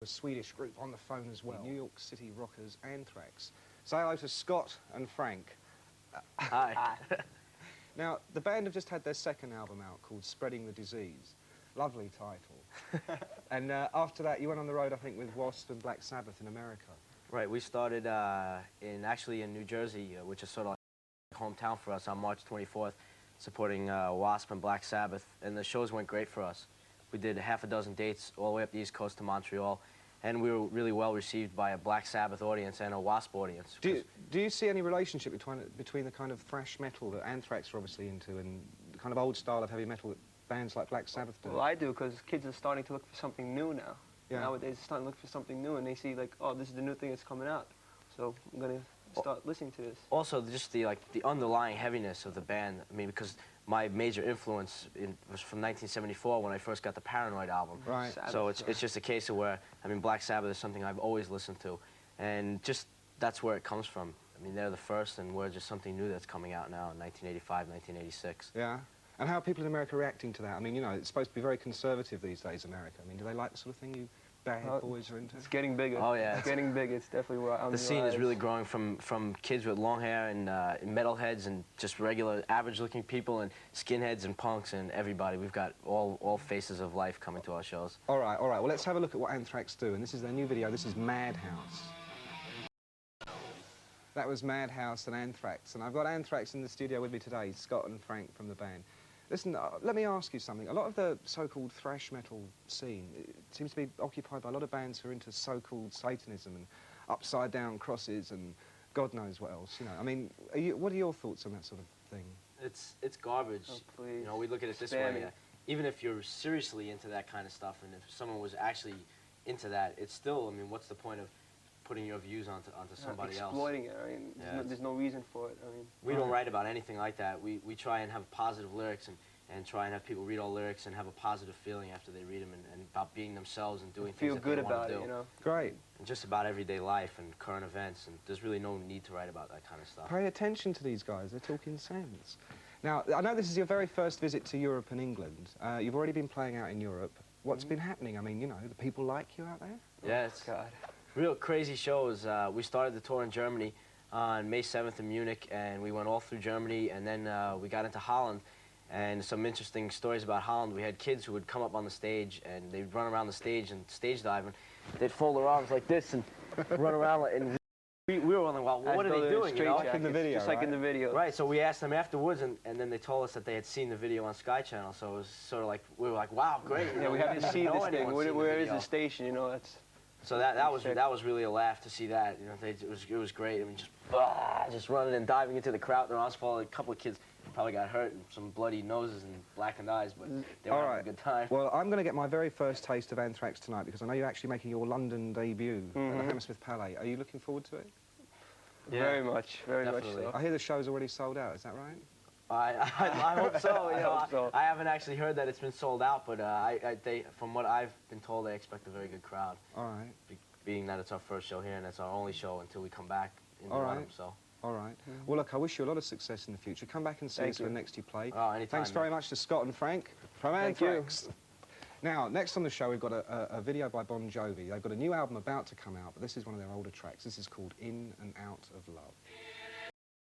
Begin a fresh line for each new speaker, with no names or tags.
A Swedish group on the phone as well. New York City rockers Anthrax. Say hello to Scott and Frank.
Hi.
Now, the band have just had their second album out called Spreading the Disease. Lovely title. And after that, you went on the road, I think, with Wasp and Black Sabbath in America.
Right, we started actually in New Jersey, which is sort of like hometown for us, on March 24th, supporting Wasp and Black Sabbath, and the shows went great for us. We did half a dozen dates all the way up the East Coast to Montreal, and we were really well received by a Black Sabbath audience and a Wasp audience.
Do you see any relationship between the kind of thrash metal that Anthrax are obviously into and the kind of old style of heavy metal that bands like Black Sabbath do?
Well, I do, because kids are starting to look for something new now.
Yeah.
Nowadays, they're starting to look for something new, and they see, like, oh, this is the new thing that's coming out. So I'm going to start listening to this.
Also, just the underlying heaviness of the band. I mean, because my major influence was from 1974 when I first got the Paranoid album.
Right.
So it's just a case of where, I mean, Black Sabbath is something I've always listened to, and just that's where it comes from. I mean, they're the first, and we're just something new that's coming out now in 1985, 1986.
Yeah. And how are people in America reacting to that? I mean, you know, it's supposed to be very conservative these days, America. I mean, do they like the sort of thing you bad boys are into?
It's getting bigger.
Oh, yeah.
It's getting big. It's definitely where I'm.
The scene is really growing from kids with long hair and metalheads and just regular average-looking people and skinheads and punks and everybody. We've got all faces of life coming to our shows.
All right, all right. Well, let's have a look at what Anthrax do. And this is their new video. This is Madhouse. That was Madhouse and Anthrax. And I've got Anthrax in the studio with me today, Scott and Frank from the band. Listen, let me ask you something. A lot of the so-called thrash metal scene seems to be occupied by a lot of bands who are into so-called Satanism and upside-down crosses and God knows what else. You know, I mean, what are your thoughts on that sort of thing?
It's garbage.
Oh, please.
You know, we look at it this way. Even if you're seriously into that kind of stuff, and if someone was actually into that, it's still. I mean, what's the point of putting your views onto somebody else?
Exploiting it. I mean, there's no reason for it. I mean,
we don't write about anything like that. We try and have positive lyrics and try and have people read our lyrics and have a positive feeling after they read them and about being themselves and doing things that they want to do.
Feel good about it, you know.
Great.
And just about everyday life and current events, and there's really no need to write about that kind of stuff.
Pay attention to these guys. They're talking sense. Now, I know this is your very first visit to Europe and England. You've already been playing out in Europe. What's been happening? I mean, you know, the people like you out there?
Yeah, it's real crazy shows. We started the tour in Germany on May 7th in Munich, and we went all through Germany, and then we got into Holland. And some interesting stories about Holland. We had kids who would come up on the stage, and they'd run around the stage and stage dive, and they'd fold their arms like this and run around, and we were wondering, well, what are they doing? You know?
Like in the video,
just like in the video.
Right, so we asked them afterwards, and then they told us that they had seen the video on Sky Channel, so it was sort of like, we were like, wow, great.
Yeah, we have to see this thing. Where is the station, you know, that's...
So that was really a laugh to see that. You know, it was great. I mean, just running and diving into the crowd. There was a couple of kids probably got hurt and some bloody noses and blackened eyes, but they were having a good time.
Well, I'm going to get my very first taste of Anthrax tonight because I know you're actually making your London debut at the Hammersmith Palais. Are you looking forward to it?
Yeah, very much so.
I hear the show's already sold out. Is that right?
I hope so. You know,
I hope so.
I haven't actually heard that it's been sold out, but from what I've been told, they expect a very good crowd.
All right.
Being that it's our first show here and it's our only show until we come back in the
All right.
autumn, so.
All right. Well, look, I wish you a lot of success in the future. Come back and see us when next you play.
Oh, anytime.
Thanks very much to Scott and Frank from Anthrax. Now, next on the show, we've got a video by Bon Jovi. They've got a new album about to come out, but this is one of their older tracks. This is called In and Out of Love.